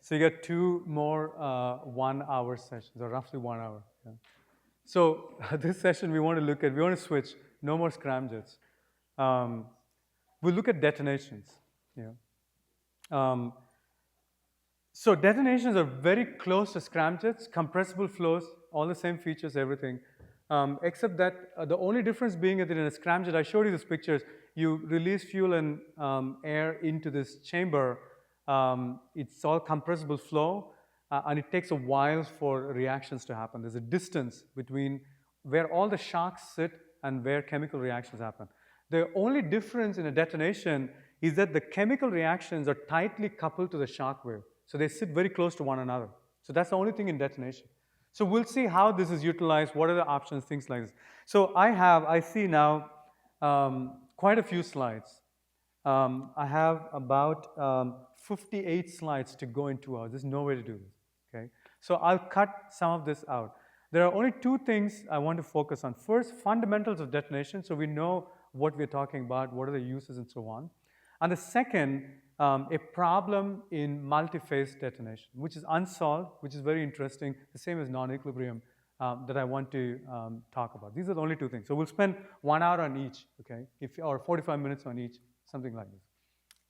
So you get two more 1 hour sessions, or roughly 1 hour. Yeah. So this session we want to switch, no more scramjets. We'll look at detonations. Yeah. Um, so detonations are very close to scramjets, compressible flows, all the same features, everything. Except that the only difference being that in a scramjet, I showed you these pictures, you release fuel and air into this chamber. It's all compressible flow, and it takes a while for reactions to happen. There's a distance between where all the shocks sit and where chemical reactions happen. The only difference in a detonation is that the chemical reactions are tightly coupled to the shock wave. So they sit very close to one another. So that's the only thing in detonation. So we'll see how this is utilized, what are the options, things like this. So I see now quite a few slides. I have about 58 slides to go in 2 hours. There's no way to do this, okay? So I'll cut some of this out. There are only two things I want to focus on. First, fundamentals of detonation, so we know what we're talking about, what are the uses and so on. And the second, a problem in multi-phase detonation, which is unsolved, which is very interesting, the same as non-equilibrium that I want to talk about. These are the only two things. So we'll spend 1 hour on each, okay, or 45 minutes on each, something like this.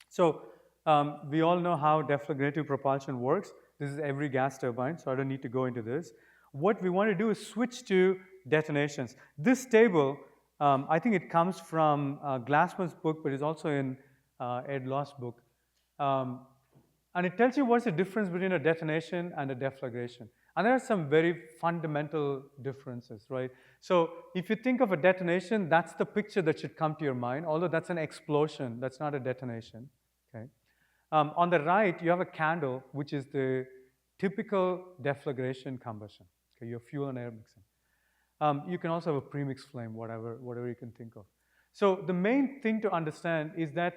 So we all know how deflagrative propulsion works. This is every gas turbine, so I don't need to go into this. What we want to do is switch to detonations. This table, I think it comes from Glassman's book, but it's also in Ed Loss' book. And it tells you what's the difference between a detonation and a deflagration. And there are some very fundamental differences, right? So if you think of a detonation, that's the picture that should come to your mind, although that's an explosion, that's not a detonation, okay? On the right, you have a candle, which is the typical deflagration combustion. Okay, your fuel and air mixing. You can also have a premix flame, whatever you can think of. So the main thing to understand is that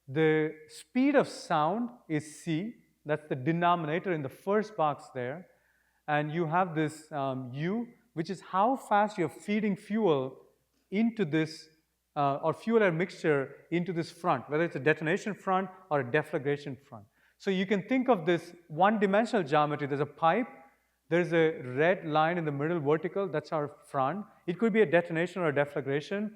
the speed of sound is c. That's the denominator in the first box there. And you have this u, which is how fast you're feeding fuel into this, or fuel air mixture into this front, whether it's a detonation front or a deflagration front. So you can think of this one-dimensional geometry. There's a pipe. There's a red line in the middle, vertical. That's our front. It could be a detonation or a deflagration.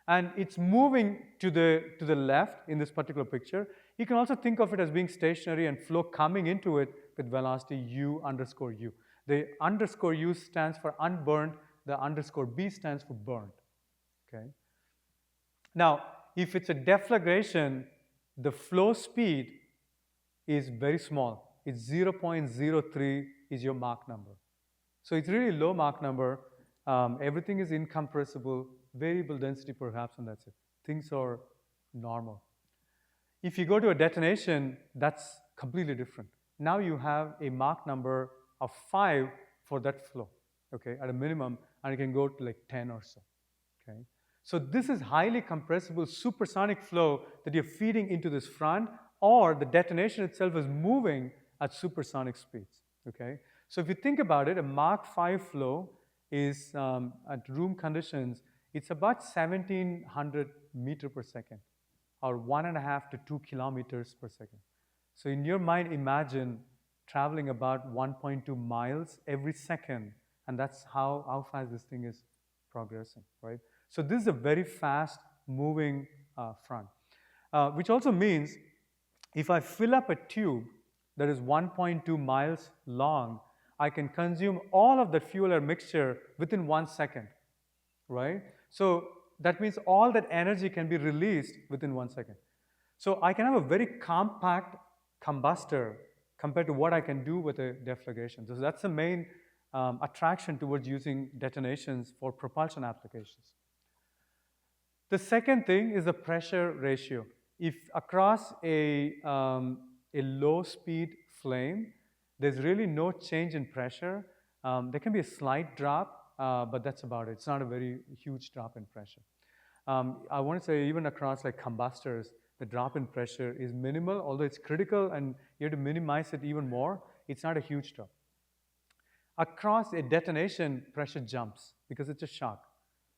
And it's moving to the left in this particular picture. You can also think of it as being stationary and flow coming into it with velocity u underscore u. The underscore u stands for unburned. The underscore b stands for burned. Okay. Now, if it's a deflagration, the flow speed is very small. It's 0.03 is your Mach number. So it's really low Mach number. Everything is incompressible, variable density perhaps, and that's it. Things are normal. If you go to a detonation, that's completely different. Now you have a Mach number of 5 for that flow, okay, at a minimum, and it can go to like 10 or so, okay. So this is highly compressible supersonic flow that you're feeding into this front, or the detonation itself is moving at supersonic speeds, okay. So if you think about it, a Mach 5 flow is, at room conditions, it's about 1,700 meters per second, or 1.5 to 2 kilometers per second. So in your mind, imagine traveling about 1.2 miles every second, and that's how fast this thing is progressing, right? So this is a very fast moving front, which also means if I fill up a tube that is 1.2 miles long, I can consume all of the fuel air mixture within 1 second, right? So that means all that energy can be released within 1 second. So I can have a very compact combustor compared to what I can do with a deflagration. So that's the main attraction towards using detonations for propulsion applications. The second thing is the pressure ratio. If across a low speed flame, there's really no change in pressure. There can be a slight drop, but that's about it. It's not a very huge drop in pressure. I want to say even across like combustors, the drop in pressure is minimal, although it's critical and you have to minimize it even more. It's not a huge drop. Across a detonation, pressure jumps because it's a shock.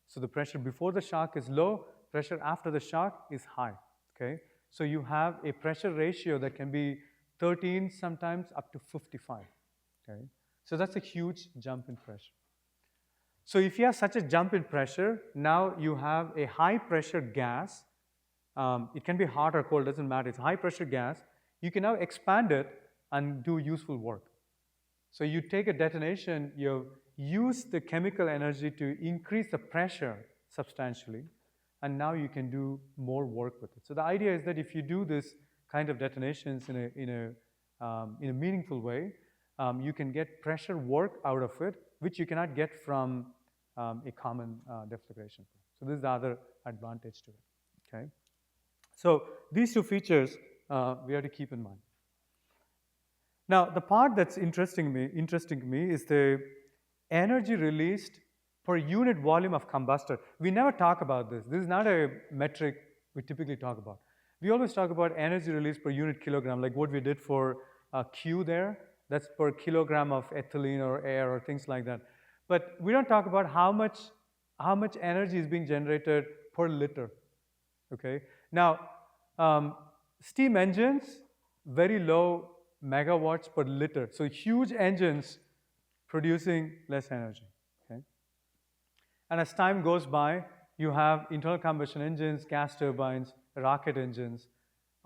So the pressure before the shock is low, pressure after the shock is high, okay? So you have a pressure ratio that can be 13 sometimes up to 55. Okay? So that's a huge jump in pressure. So if you have such a jump in pressure, now you have a high pressure gas. It can be hot or cold, doesn't matter. It's a high pressure gas. You can now expand it and do useful work. So you take a detonation, you use the chemical energy to increase the pressure substantially, and now you can do more work with it. So the idea is that if you do this kind of detonations in a meaningful way, you can get pressure work out of it, which you cannot get from a common deflagration. So this is the other advantage to it. Okay. So these two features we have to keep in mind. Now, the part that's interesting to me is the energy released per unit volume of combustor. We never talk about this. This is not a metric we typically talk about. We always talk about energy released per unit kilogram, like what we did for Q there. That's per kilogram of ethylene or air or things like that. But we don't talk about how much energy is being generated per liter. Okay. Now, steam engines, very low megawatts per liter. So huge engines producing less energy. Okay? And as time goes by, you have internal combustion engines, gas turbines, rocket engines,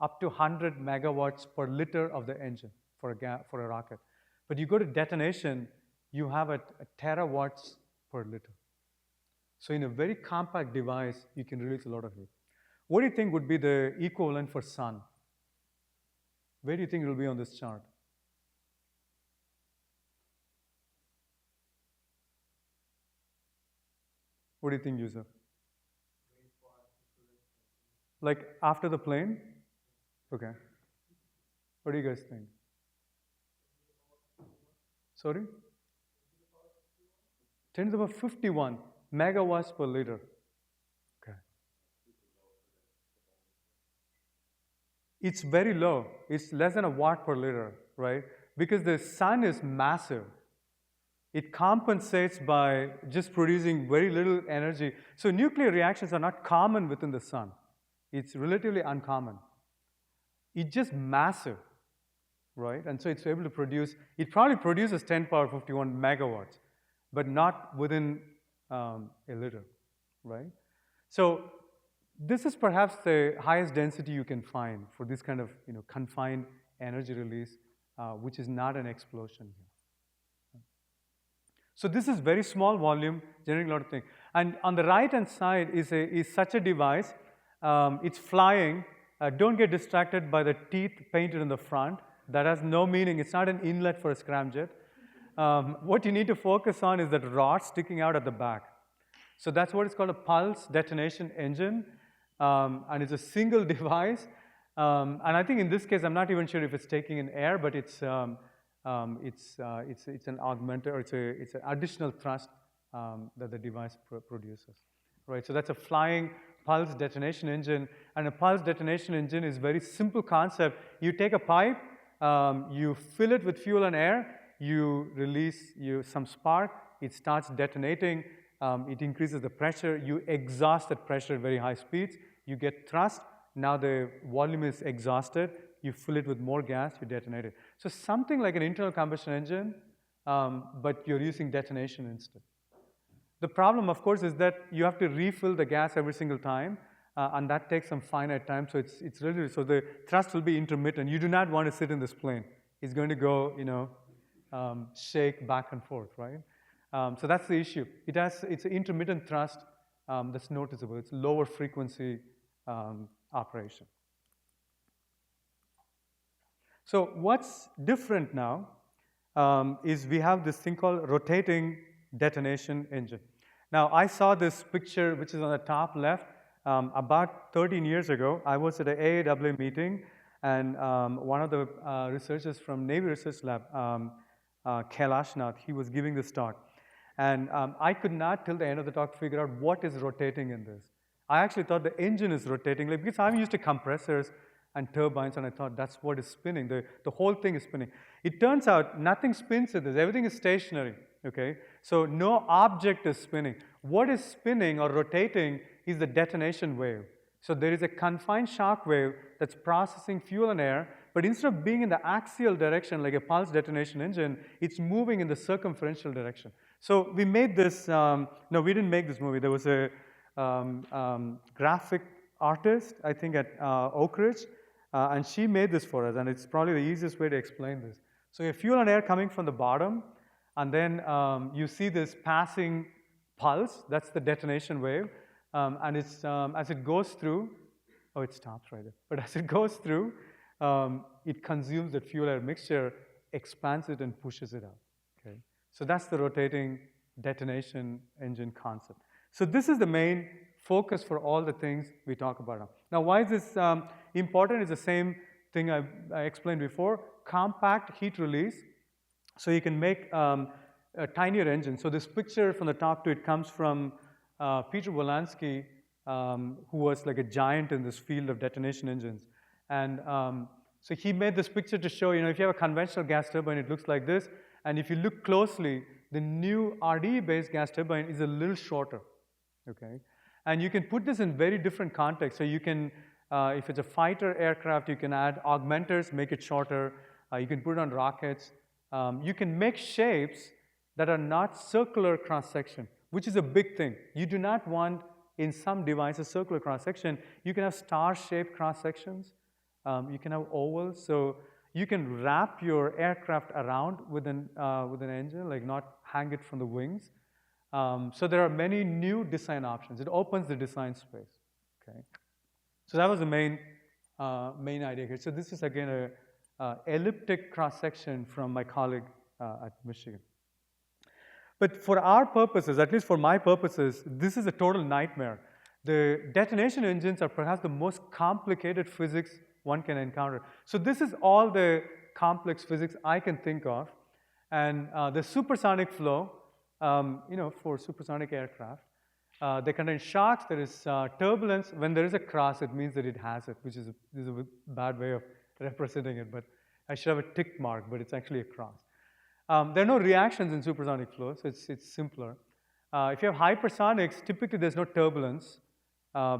up to 100 megawatts per liter of the engine for a rocket. But you go to detonation, you have a terawatts per liter. So in a very compact device, you can release a lot of heat. What do you think would be the equivalent for sun? Where do you think it will be on this chart? What do you think, Yusuf? Like after the plane? Okay. What do you guys think? Sorry? 10 to the power 51 megawatts per liter. Okay. It's very low. It's less than a watt per liter, right? Because the sun is massive. It compensates by just producing very little energy. So nuclear reactions are not common within the sun. It's relatively uncommon. It's just massive, right? And so it's able to produce, it probably produces 10 power 51 megawatts, but not within a liter, right? So this is perhaps the highest density you can find for this kind of confined energy release, which is not an explosion here. So this is very small volume, generating a lot of things. And on the right-hand side is such a device. It's flying. Don't get distracted by the teeth painted in the front. That has no meaning. It's not an inlet for a scramjet. What you need to focus on is that rod sticking out at the back. So that's what is called a pulse detonation engine. And it's a single device. And I think in this case, I'm not even sure if it's taking in air, but it's an augmenter, or it's an additional thrust that the device produces, right? So that's a flying pulse detonation engine, and a pulse detonation engine is a very simple concept. You take a pipe, you fill it with fuel and air, you release some spark, it starts detonating, it increases the pressure, you exhaust that pressure at very high speeds, you get thrust, now the volume is exhausted, you fill it with more gas, you detonate it. So something like an internal combustion engine, but you're using detonation instead. The problem, of course, is that you have to refill the gas every single time, and that takes some finite time. So it's really, so the thrust will be intermittent. You do not want to sit in this plane. It's going to go, shake back and forth, right? So that's the issue. It's an intermittent thrust that's noticeable. It's lower frequency operation. So what's different now is we have this thing called rotating detonation engine. Now, I saw this picture, which is on the top left, about 13 years ago. I was at an AAA meeting, and one of the researchers from Navy Research Lab, Kailashnath, he was giving this talk. And I could not, till the end of the talk, figure out what is rotating in this. I actually thought the engine is rotating, because I'm used to compressors and turbines, and I thought that's what is spinning. The whole thing is spinning. It turns out nothing spins in this. Everything is stationary, okay? So no object is spinning. What is spinning or rotating is the detonation wave. So there is a confined shock wave that's processing fuel and air, But instead of being in the axial direction like a pulse detonation engine, it's moving in the circumferential direction. So we made this, no, we didn't make this movie. There was a graphic artist, I think at Oak Ridge, and she made this for us, and it's probably the easiest way to explain this. So you have fuel and air coming from the bottom, and then you see this passing pulse, that's the detonation wave, and it's, as it goes through, oh, it stops right there, but as it goes through, it consumes that fuel-air mixture, expands it, and pushes it out, okay? So that's the rotating detonation engine concept. So this is the main focus for all the things we talk about now. Now, why is this important? It's the same thing I explained before. Compact heat release, so you can make a tinier engine. So this picture from the top to it comes from Peter Wolanski, who was like a giant in this field of detonation engines. And so he made this picture to show, if you have a conventional gas turbine, it looks like this. And if you look closely, the new RDE-based gas turbine is a little shorter, okay? And you can put this in very different contexts. So you can, if it's a fighter aircraft, you can add augmenters, make it shorter. You can put it on rockets. You can make shapes that are not circular cross-section, which is a big thing. You do not want, in some devices, circular cross-section. You can have star-shaped cross-sections. You can have ovals. So you can wrap your aircraft around with an engine, like not hang it from the wings. So there are many new design options. It opens the design space, okay? So that was the main idea here. So this is, again, a elliptic cross-section from my colleague at Michigan. But for our purposes, at least for my purposes, this is a total nightmare. The detonation engines are perhaps the most complicated physics one can encounter. So this is all the complex physics I can think of. And the supersonic flow, for supersonic aircraft, they contain shocks. There is turbulence. When there is a cross, it means that it has it, which is a bad way of representing it. But I should have a tick mark, but it's actually a cross. There are no reactions in supersonic flow, so it's simpler. If you have hypersonics, typically there's no turbulence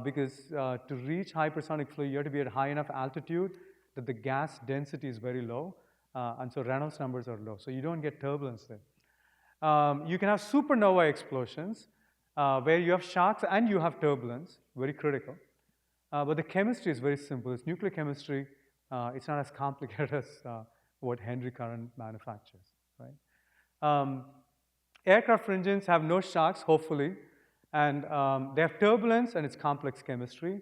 because to reach hypersonic flow, you have to be at high enough altitude that the gas density is very low, and so Reynolds numbers are low, so you don't get turbulence there. You can have supernova explosions where you have shocks and you have turbulence, very critical. But the chemistry is very simple. It's nuclear chemistry. It's not as complicated as what Henry current manufactures, right? Aircraft engines have no shocks, hopefully, and they have turbulence and it's complex chemistry.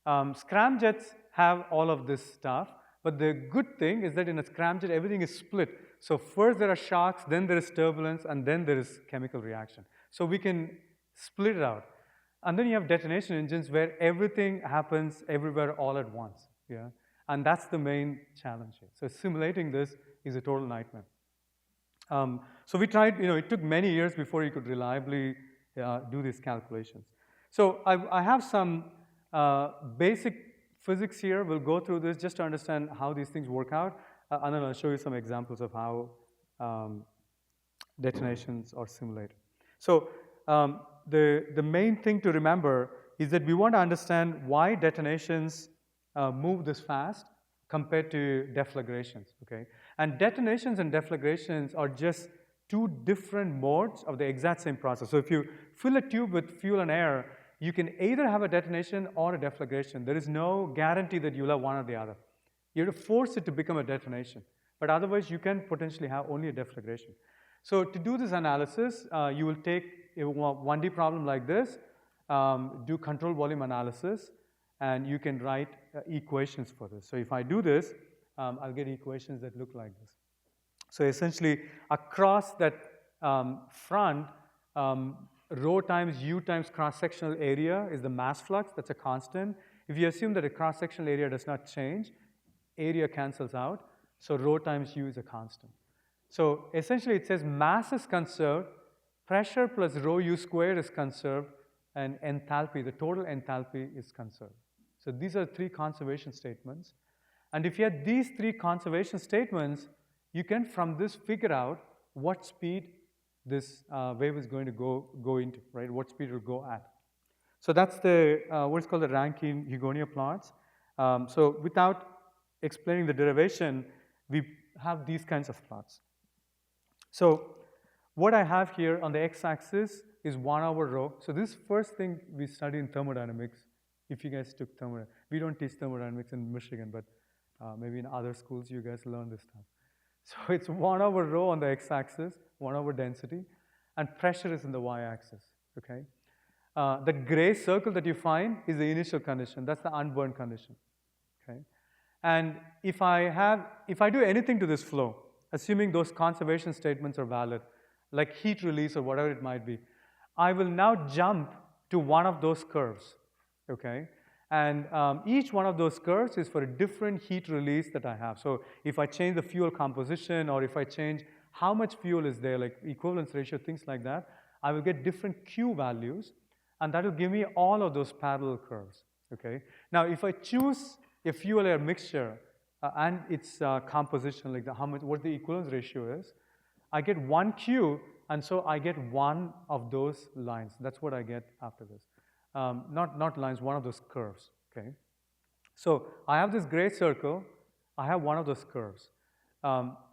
Scramjets have all of this stuff, but the good thing is that in a scramjet, everything is split. So first there are shocks, then there is turbulence, and then there is chemical reaction. So we can split it out. And then you have detonation engines where everything happens everywhere all at once, yeah? And that's the main challenge here. So simulating this is a total nightmare. So we tried, it took many years before you could reliably do these calculations. So I have some basic physics here. We'll go through this just to understand how these things work out. And then I'll show you some examples of how detonations are simulated. So the main thing to remember is that we want to understand why detonations move this fast compared to deflagrations, okay? And detonations and deflagrations are just two different modes of the exact same process. So if you fill a tube with fuel and air, you can either have a detonation or a deflagration. There is no guarantee that you'll have one or the other. You have to force it to become a detonation. But otherwise, you can potentially have only a deflagration. So to do this analysis, you will take a 1D problem like this, do control volume analysis, and you can write equations for this. So if I do this, I'll get equations that look like this. So essentially, across that front, rho times u times cross-sectional area is the mass flux. That's a constant. If you assume that a cross-sectional area does not change, area cancels out. So rho times u is a constant. So essentially, it says mass is conserved, pressure plus rho u squared is conserved, and enthalpy, the total enthalpy, is conserved. So these are three conservation statements. And if you have these three conservation statements, you can from this figure out what speed this wave is going to go into, right? What speed it will go at. So that's the what's called the Rankine-Hugoniot plots. So without explaining the derivation, we have these kinds of plots. So what I have here on the x-axis is 1 over rho. So this is first thing we study in thermodynamics. If you guys took thermodynamics, we don't teach thermodynamics in Michigan, but maybe in other schools you guys learn this stuff. So it's 1 over rho on the x-axis, 1 over density, and pressure is in the y-axis, okay? The gray circle that you find is the initial condition. That's the unburned condition, okay? And if I do anything to this flow, assuming those conservation statements are valid, like heat release or whatever it might be, I will now jump to one of those curves, okay? And each one of those curves is for a different heat release that I have. So if I change the fuel composition, or if I change how much fuel is there, like equivalence ratio, things like that, I will get different Q values, and that will give me all of those parallel curves, okay? Now, if I choose a fuel air mixture and its composition, like what the equivalence ratio is, I get one Q, and so I get one of those lines. That's what I get after this. Not lines, one of those curves, okay? So I have this gray circle, I have one of those curves.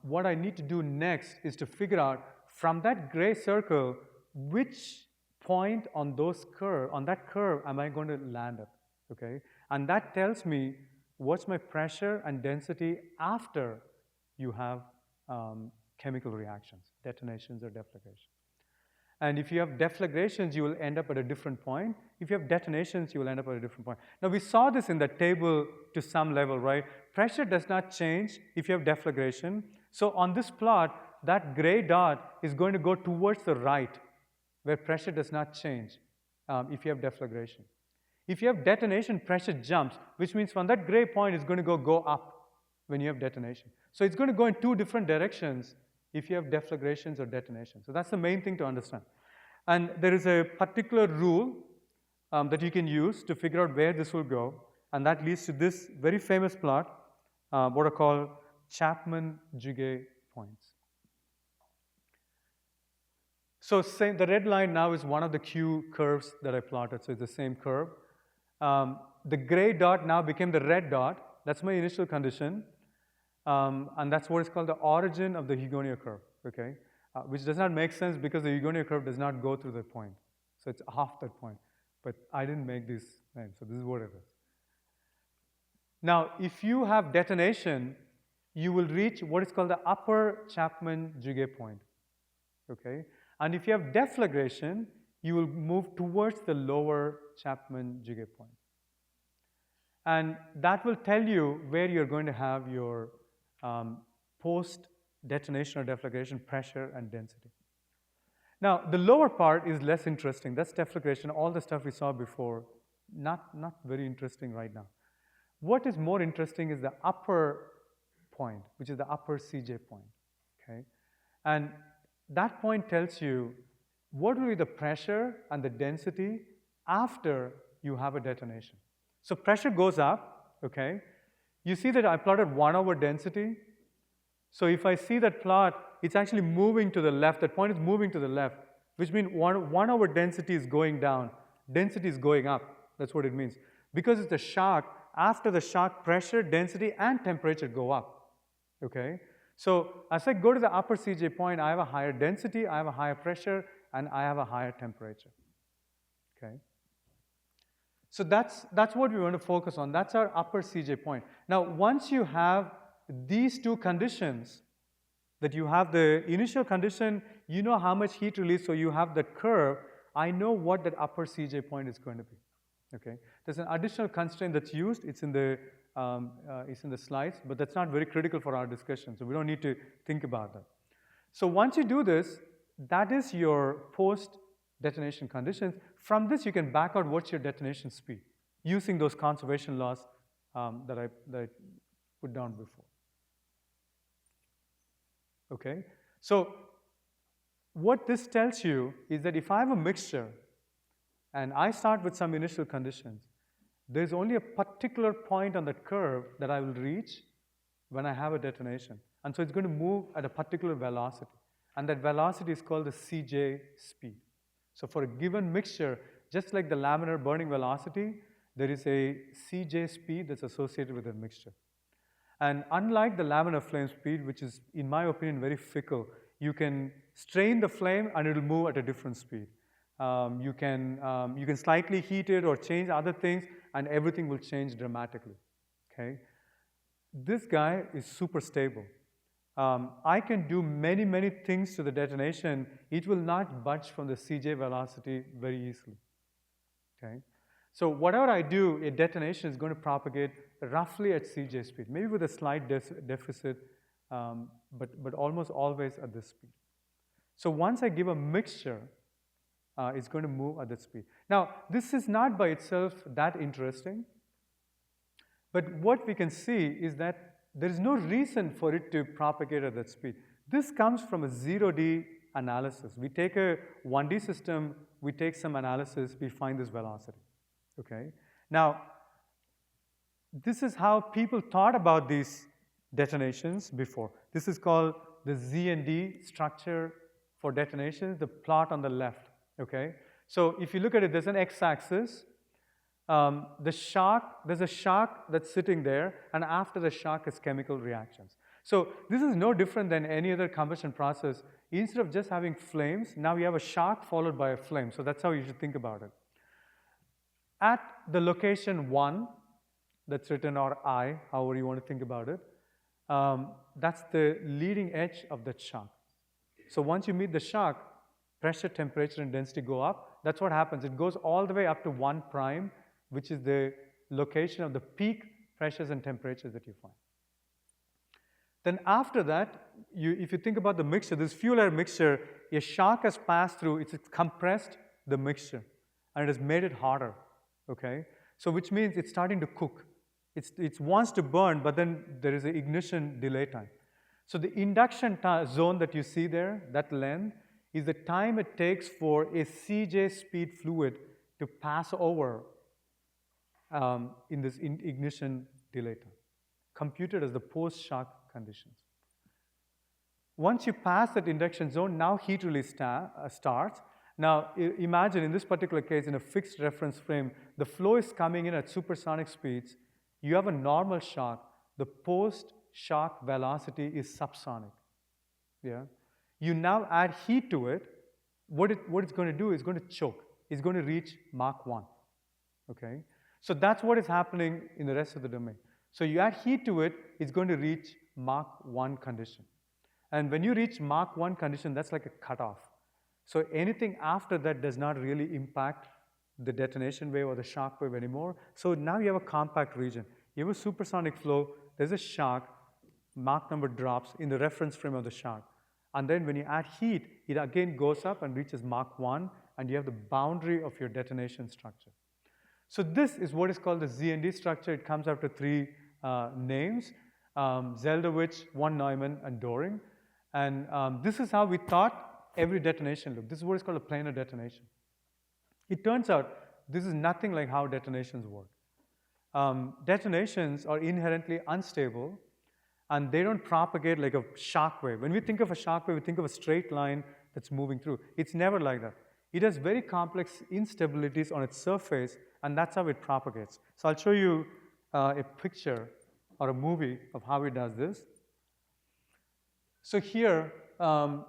What I need to do next is to figure out from that gray circle, which point on that curve am I going to land at, okay? And that tells me what's my pressure and density after you have chemical reactions, detonations or deflagrations. And if you have deflagrations, you will end up at a different point. If you have detonations, you will end up at a different point. Now, we saw this in the table to some level, right? Pressure does not change if you have deflagration. So on this plot, that gray dot is going to go towards the right, where pressure does not change if you have deflagration. If you have detonation, pressure jumps, which means from that gray point, it's going to go up when you have detonation. So it's going to go in two different directions if you have deflagrations or detonations. So that's the main thing to understand. And there is a particular rule that you can use to figure out where this will go, and that leads to this very famous plot, what are called Chapman-Jugay points. So the red line now is one of the Q curves that I plotted, so it's the same curve. The gray dot now became the red dot. That's my initial condition. And that's what is called the origin of the Hugoniot curve, okay? Which does not make sense because the Hugoniot curve does not go through that point. So it's half that point. But I didn't make this name, so this is what it is. Now, if you have detonation, you will reach what is called the upper Chapman-Jugay point, okay? And if you have deflagration, you will move towards the lower Chapman-Jugay point. And that will tell you where you're going to have your post-detonation or deflagration pressure and density. Now, the lower part is less interesting. That's deflagration, all the stuff we saw before, not very interesting right now. What is more interesting is the upper point, which is the upper CJ point, okay? And that point tells you what will be the pressure and the density after you have a detonation. So pressure goes up, okay? You see that I plotted 1 over density. So if I see that plot, it's actually moving to the left. That point is moving to the left, which means 1 over density is going down. Density is going up. That's what it means. Because it's a shock, after the shock, pressure, density, and temperature go up, okay? So as I go to the upper CJ point, I have a higher density, I have a higher pressure, and I have a higher temperature, okay? So that's what we want to focus on. That's our upper CJ point. Now, once you have these two conditions, that you have the initial condition, you know how much heat release, so you have the curve, I know what that upper CJ point is going to be, okay? There's an additional constraint that's used. It's in the slides, but that's not very critical for our discussion, so we don't need to think about that. So once you do this, that is your post-detonation conditions. From this, you can back out what's your detonation speed using those conservation laws that I put down before. Okay? So what this tells you is that if I have a mixture and I start with some initial conditions, there's only a particular point on that curve that I will reach when I have a detonation. And so it's going to move at a particular velocity. And that velocity is called the CJ speed. So for a given mixture, just like the laminar burning velocity, there is a CJ speed that's associated with a mixture. And unlike the laminar flame speed, which is, in my opinion, very fickle, you can strain the flame and it will move at a different speed. You can slightly heat it or change other things, and everything will change dramatically. Okay? This guy is super stable. I can do many, many things to the detonation. It will not budge from the CJ velocity very easily. Okay? So whatever I do, a detonation is going to propagate roughly at CJ speed, maybe with a slight deficit, but almost always at this speed. So once I give a mixture, it's going to move at that speed. Now, this is not by itself that interesting, but what we can see is that there is no reason for it to propagate at that speed. This comes from a 0D analysis. We take a 1D system, we take some analysis, we find this velocity. Okay? Now, this is how people thought about these detonations before. This is called the Z and D structure for detonations, the plot on the left. Okay? So if you look at it, there's an x-axis. There's a shock that's sitting there, and after the shock is chemical reactions. So this is no different than any other combustion process. Instead of just having flames, now you have a shock followed by a flame. So that's how you should think about it. At the location 1, that's written, or I, however you want to think about it, that's the leading edge of that shock. So once you meet the shock, pressure, temperature, and density go up. That's what happens. It goes all the way up to 1 prime, which is the location of the peak pressures and temperatures that you find. Then after that, if you think about the mixture, this fuel air mixture, a shock has passed through, it's compressed the mixture, and it has made it hotter, okay? So which means it's starting to cook. It wants to burn, but then there is an ignition delay time. So the induction zone that you see there, that length, is the time it takes for a CJ speed fluid to pass over in this ignition delay time, computed as the post-shock conditions. Once you pass that induction zone, now heat release starts. Now imagine in this particular case, in a fixed reference frame, the flow is coming in at supersonic speeds. You have a normal shock. The post-shock velocity is subsonic. Yeah? You now add heat to it. What it's going to do is going to choke. It's going to reach Mach 1. Okay? So that's what is happening in the rest of the domain. So you add heat to it, it's going to reach Mach 1 condition. And when you reach Mach 1 condition, that's like a cutoff. So anything after that does not really impact the detonation wave or the shock wave anymore. So now you have a compact region. You have a supersonic flow, there's a shock, Mach number drops in the reference frame of the shock. And then when you add heat, it again goes up and reaches Mach 1, and you have the boundary of your detonation structure. So this is what is called the Z&D structure. It comes after 3 names, Zeldovich, von Neumann, and Doring. And this is how we thought every detonation looked. This is what is called a planar detonation. It turns out this is nothing like how detonations work. Detonations are inherently unstable, and they don't propagate like a shock wave. When we think of a shock wave, we think of a straight line that's moving through. It's never like that. It has very complex instabilities on its surface, and that's how it propagates. So I'll show you a picture or a movie of how it does this. So here, on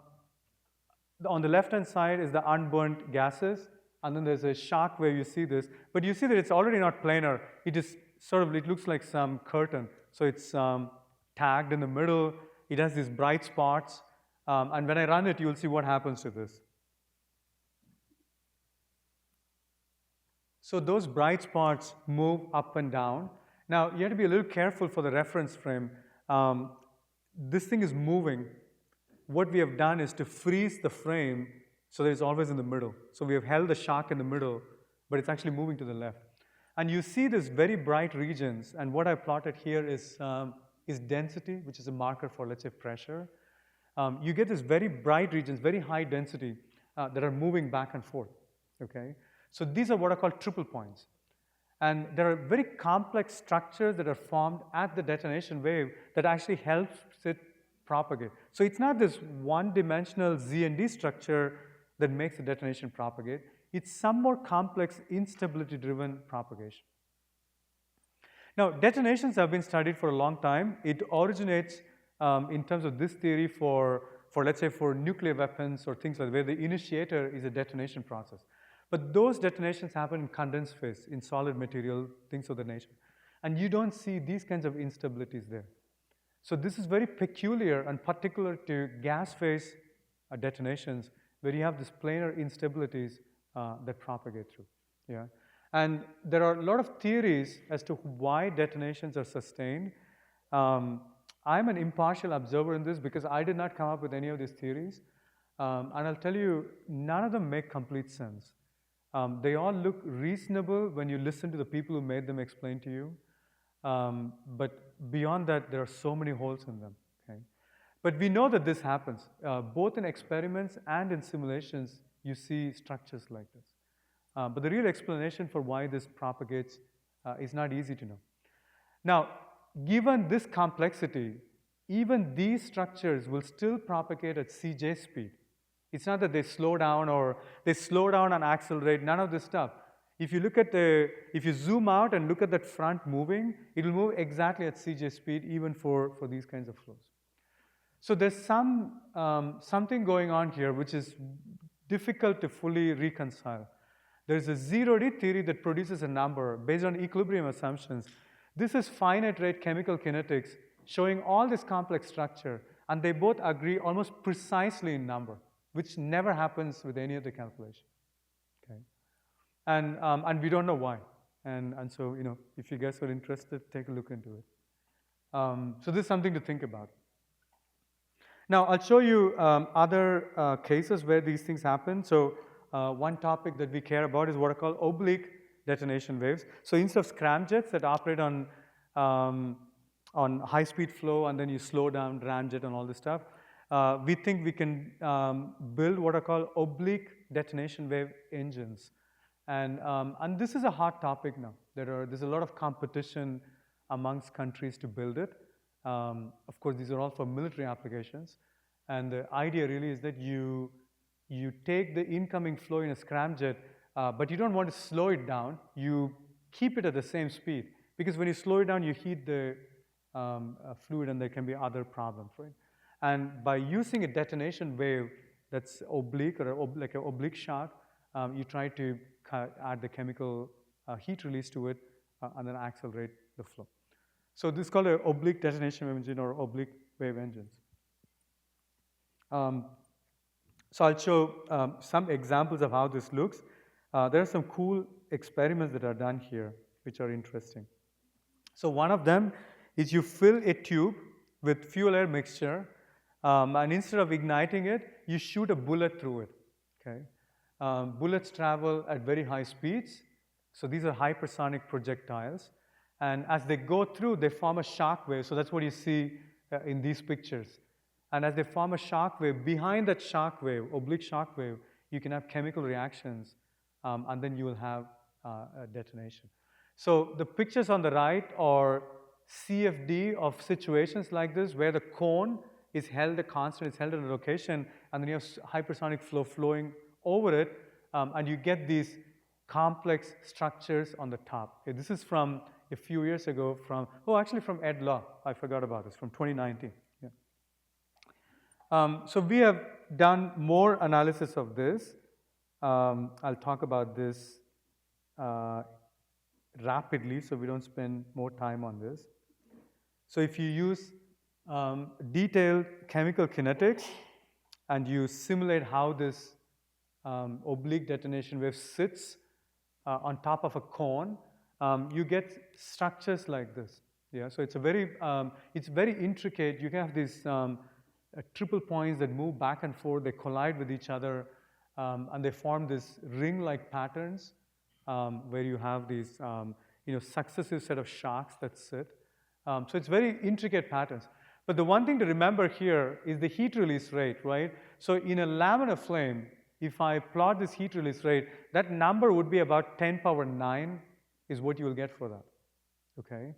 the left-hand side is the unburnt gases, and then there's a shock where you see this. But you see that it's already not planar. It is sort of, it looks like some curtain. So it's tagged in the middle. It has these bright spots. And when I run it, you'll see what happens to this. So those bright spots move up and down. Now, you have to be a little careful for the reference frame. This thing is moving. What we have done is to freeze the frame so that it's always in the middle. So we have held the shock in the middle, but it's actually moving to the left. And you see these very bright regions, and what I plotted here is density, which is a marker for, let's say, pressure. You get these very bright regions, very high density, that are moving back and forth, okay? So these are what are called triple points. And there are very complex structures that are formed at the detonation wave that actually helps it propagate. So it's not this one-dimensional Z and D structure that makes the detonation propagate. It's some more complex instability-driven propagation. Now, detonations have been studied for a long time. It originates in terms of this theory for let's say, for nuclear weapons or things like that, where the initiator is a detonation process. But those detonations happen in condensed phase, in solid material, things of the nature. And you don't see these kinds of instabilities there. So this is very peculiar and particular to gas phase detonations, where you have these planar instabilities that propagate through. Yeah? And there are a lot of theories as to why detonations are sustained. I'm an impartial observer in this because I did not come up with any of these theories. And I'll tell you, none of them make complete sense. They all look reasonable when you listen to the people who made them explain to you. But beyond that, there are so many holes in them. Okay? But we know that this happens. Both in experiments and in simulations, you see structures like this. But the real explanation for why this propagates is not easy to know. Now, given this complexity, even these structures will still propagate at Cj speed. It's not that they slow down or they slow down and accelerate, none of this stuff. If you look at if you zoom out and look at that front moving, it'll move exactly at Cj speed even for these kinds of flows. So there's something going on here which is difficult to fully reconcile. There's a 0D theory that produces a number based on equilibrium assumptions. This is finite rate chemical kinetics showing all this complex structure, and they both agree almost precisely in number, which never happens with any other calculation. Okay? And we don't know why. And so, if you guys are interested, take a look into it. So this is something to think about. Now, I'll show you other cases where these things happen. So one topic that we care about is what are called oblique detonation waves. So instead of scramjets that operate on high-speed flow and then you slow down ramjet and all this stuff, we think we can build what are called oblique detonation wave engines. And this is a hot topic now. There's a lot of competition amongst countries to build it. Of course, these are all for military applications. And the idea really is that you take the incoming flow in a scramjet, but you don't want to slow it down. You keep it at the same speed. Because when you slow it down, you heat the fluid and there can be other problems, right? And by using a detonation wave that's oblique or like an oblique shock, you try to add the chemical heat release to it and then accelerate the flow. So this is called an oblique detonation wave engine or oblique wave engines. So I'll show some examples of how this looks. There are some cool experiments that are done here which are interesting. So one of them is you fill a tube with fuel-air mixture, and instead of igniting it, you shoot a bullet through it. Okay? Bullets travel at very high speeds, so these are hypersonic projectiles. And as they go through, they form a shock wave. So that's what you see in these pictures. And as they form a shock wave, behind that shock wave, oblique shock wave, you can have chemical reactions, and then you will have a detonation. So the pictures on the right are CFD of situations like this, where the cone is held a constant, it's held at a location, and then you have hypersonic flow flowing over it, and you get these complex structures on the top. Okay, this is from a few years ago actually from Ed Law. I forgot about this, from 2019. Yeah. So we have done more analysis of this. I'll talk about this rapidly so we don't spend more time on this. So if you use detailed chemical kinetics and you simulate how this oblique detonation wave sits on top of a cone, you get structures like this. Yeah, so it's very intricate. You can have these triple points that move back and forth. They collide with each other, and they form these ring-like patterns where you have these successive set of shocks that sit. So it's very intricate patterns. But the one thing to remember here is the heat release rate, right? So in a laminar flame, if I plot this heat release rate, that number would be about 10 power 9 is what you will get for that, okay?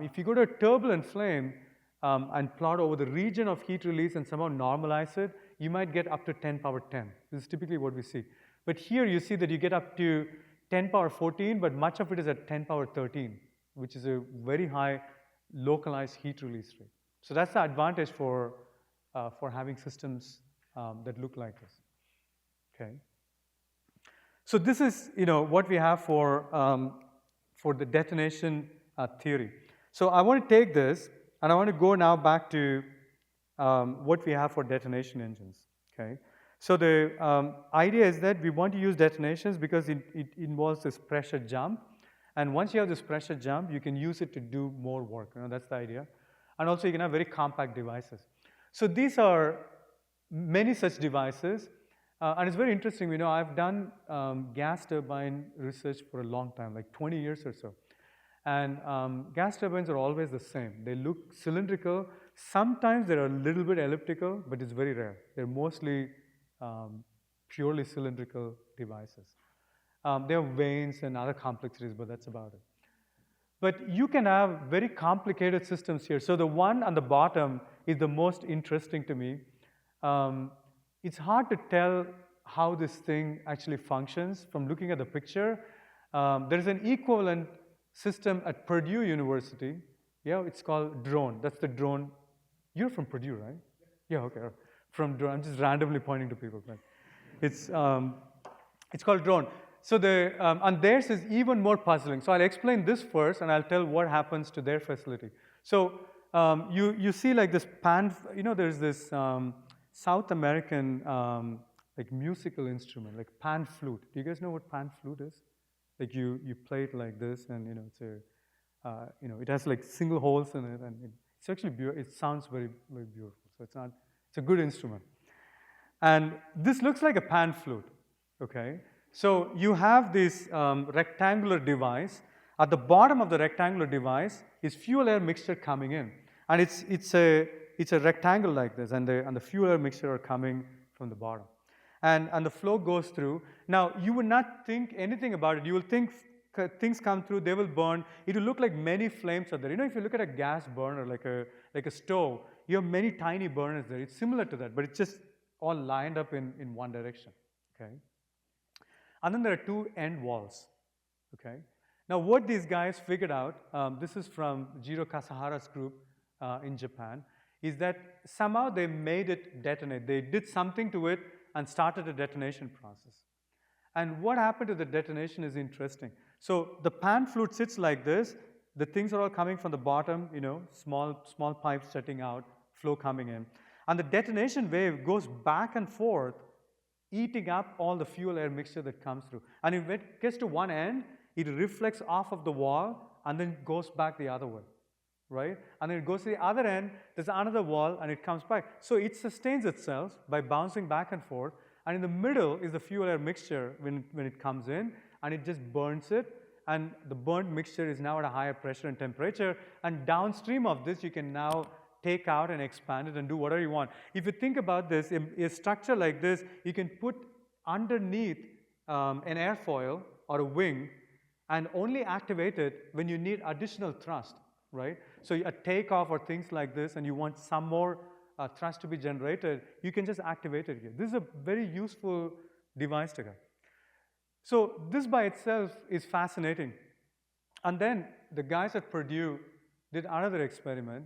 If you go to a turbulent flame and plot over the region of heat release and somehow normalize it, you might get up to 10 power 10. This is typically what we see. But here you see that you get up to 10 power 14, but much of it is at 10 power 13. which is a very high localized heat release rate. So that's the advantage for having systems that look like this. Okay. So this is what we have for the detonation theory. So I want to take this and I want to go now back to what we have for detonation engines. Okay. So the idea is that we want to use detonations because it involves this pressure jump. And once you have this pressure jump, you can use it to do more work. That's the idea. And also you can have very compact devices. So these are many such devices. And it's very interesting. I've done gas turbine research for a long time, like 20 years or so. And gas turbines are always the same. They look cylindrical. Sometimes they're a little bit elliptical, but it's very rare. They're mostly purely cylindrical devices. They have vanes and other complexities, but that's about it. But you can have very complicated systems here. So the one on the bottom is the most interesting to me. It's hard to tell how this thing actually functions from looking at the picture. There's an equivalent system at Purdue University. Yeah, it's called drone. That's the drone. You're from Purdue, right? Yeah, okay. From drone. I'm just randomly pointing to people. But it's called drone. So and theirs is even more puzzling. So I'll explain this first, and I'll tell what happens to their facility. So you see like this there's this South American like musical instrument, like pan flute. Do you guys know what pan flute is? Like you play it like this, and it's a it has like single holes in it, and it's actually beautiful. It sounds very, very beautiful. So it's a good instrument. And this looks like a pan flute. Okay. So you have this rectangular device. At the bottom of the rectangular device is fuel-air mixture coming in, and it's a rectangle like this, and the fuel-air mixture are coming from the bottom, and the flow goes through. Now you would not think anything about it. You will think things come through, they will burn. It will look like many flames are there. If you look at a gas burner, like a stove, you have many tiny burners there. It's similar to that, but it's just all lined up in one direction. Okay. And then there are two end walls, okay? Now what these guys figured out, this is from Jiro Kasahara's group in Japan, is that somehow they made it detonate. They did something to it and started a detonation process. And what happened to the detonation is interesting. So the pan flute sits like this. The things are all coming from the bottom, small pipes jutting out, flow coming in. And the detonation wave goes back and forth, eating up all the fuel-air mixture that comes through. And if it gets to one end, it reflects off of the wall and then goes back the other way, right? And then it goes to the other end, there's another wall, and it comes back. So it sustains itself by bouncing back and forth, and in the middle is the fuel-air mixture when it comes in, and it just burns it, and the burnt mixture is now at a higher pressure and temperature, and downstream of this, you can now take out and expand it and do whatever you want. If you think about this, a structure like this, you can put underneath an airfoil or a wing and only activate it when you need additional thrust, right? So a takeoff or things like this, and you want some more thrust to be generated, you can just activate it here. This is a very useful device to have. So this by itself is fascinating. And then the guys at Purdue did another experiment,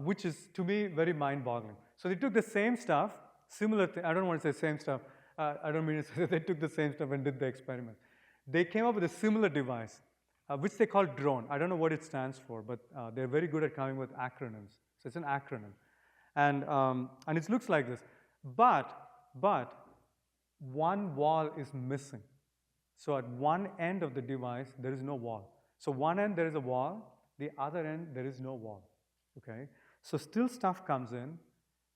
which is, to me, very mind-boggling. So they took the same stuff, similar thing. I don't want to say same stuff. I don't mean to say they took the same stuff and did the experiment. They came up with a similar device, which they call drone. I don't know what it stands for, but they're very good at coming with acronyms. So it's an acronym. And it looks like this. But one wall is missing. So at one end of the device, there is no wall. So one end, there is a wall. The other end, there is no wall. Okay, so still stuff comes in,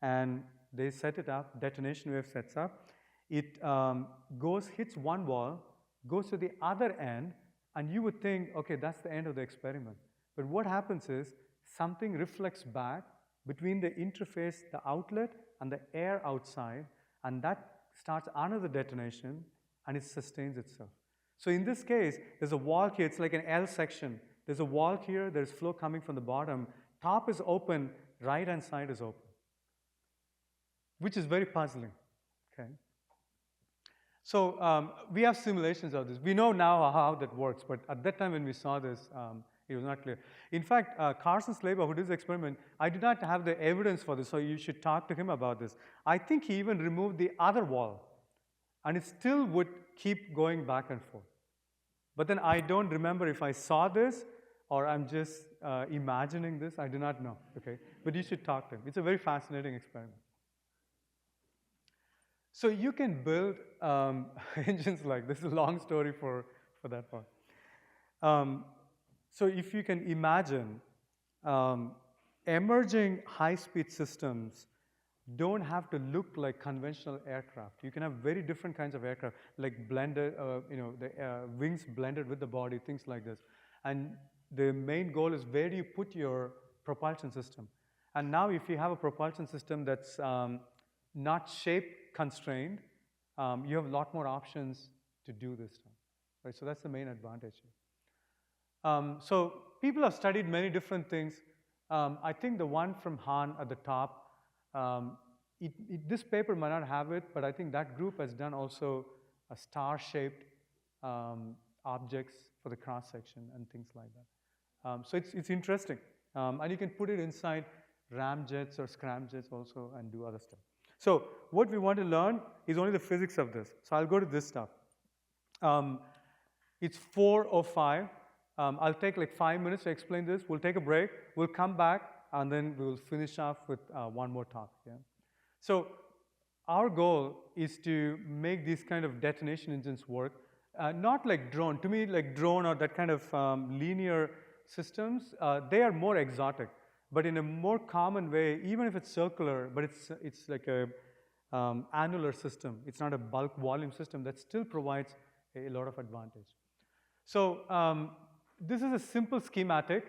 and they set it up. Detonation wave sets up. It hits one wall, goes to the other end, and you would think, okay, that's the end of the experiment. But what happens is something reflects back between the interface, the outlet, and the air outside, and that starts another detonation, and it sustains itself. So in this case, there's a wall here. It's like an L section. There's a wall here. There's flow coming from the bottom. Top is open, right-hand side is open, which is very puzzling, okay? So we have simulations of this. We know now how that works, but at that time when we saw this, It was not clear. In fact, Carson Slaber, who did this experiment, I did not have the evidence for this, so you should talk to him about this. I think he even removed the other wall, and it still would keep going back and forth. But then I don't remember if I saw this or I'm just imagining this. I do not know, okay? But you should talk to him. It's a very fascinating experiment. So you can build engines like this. Is a long story for that part. So if you can imagine, emerging high-speed systems don't have to look like conventional aircraft. You can have very different kinds of aircraft, like blended, the wings blended with the body, things like this. And the main goal is, where do you put your propulsion system? And now if you have a propulsion system that's not shape constrained, you have a lot more options to do this stuff. Right? So that's the main advantage here. So people have studied many different things. I think the one from Han at the top, this paper might not have it, but I think that group has done also a star-shaped objects for the cross-section and things like that. So it's interesting. And you can put it inside ramjets or scramjets also and do other stuff. So what we want to learn is only the physics of this. So I'll go to this stuff. It's 4:05. I'll take like 5 minutes to explain this. We'll take a break. We'll come back, and then we'll finish off with one more talk. Yeah? So our goal is to make these kind of detonation engines work. Not like drone. To me, like drone or that kind of linear systems, they are more exotic. But in a more common way, even if it's circular, but it's like a annular system. It's not a bulk volume system. That still provides a lot of advantage. So this is a simple schematic.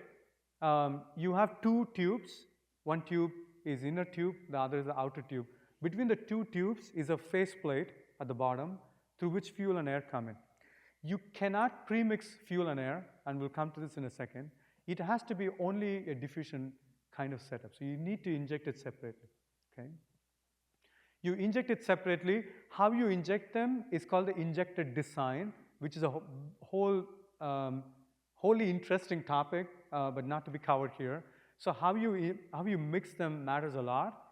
You have two tubes. One tube is inner tube, the other is the outer tube. Between the two tubes is a faceplate at the bottom through which fuel and air come in. You cannot premix fuel and air, and we'll come to this in a second. It has to be only a diffusion kind of setup. So you need to inject it separately, okay? You inject it separately. How you inject them is called the injected design, which is a wholly interesting topic, but not to be covered here. So how you mix them matters a lot.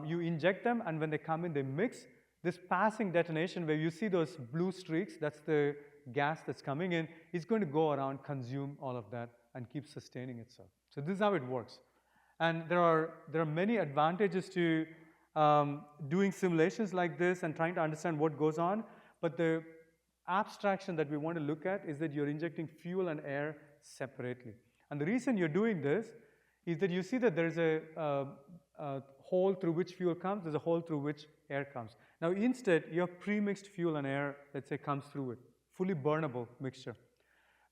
You inject them, and when they come in, they mix. This passing detonation, where you see those blue streaks, that's the gas that's coming in, is going to go around, consume all of that, and keep sustaining itself. So this is how it works. And there are many advantages to doing simulations like this and trying to understand what goes on. But the abstraction that we want to look at is that you're injecting fuel and air separately. And the reason you're doing this is that you see that there's a hole through which fuel comes, there's a hole through which air comes. Now instead, you have pre-mixed fuel and air, let's say, comes through it, fully burnable mixture.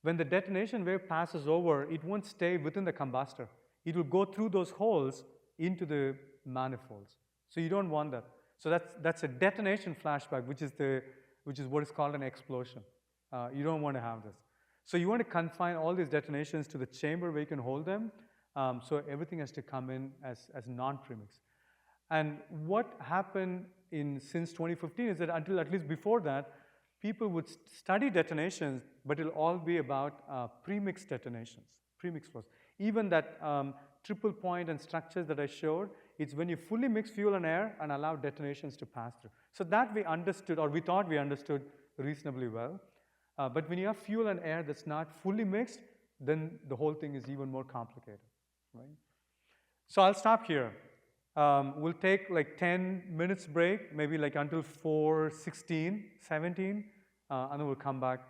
When the detonation wave passes over, it won't stay within the combustor. It will go through those holes into the manifolds. So you don't want that. So that's a detonation flashback, which is what is called an explosion. You don't want to have this. So you want to confine all these detonations to the chamber where you can hold them. So everything has to come in as non-premix. And what happened since 2015 is that until at least before that, people would study detonations, but it'll all be about premix detonations, premix flows. Even that triple point and structures that I showed, it's when you fully mix fuel and air and allow detonations to pass through. So that we understood, or we thought we understood reasonably well. But when you have fuel and air that's not fully mixed, then the whole thing is even more complicated, right? So I'll stop here. We'll take like 10 minutes break, maybe like until 4:16, 17, and then we'll come back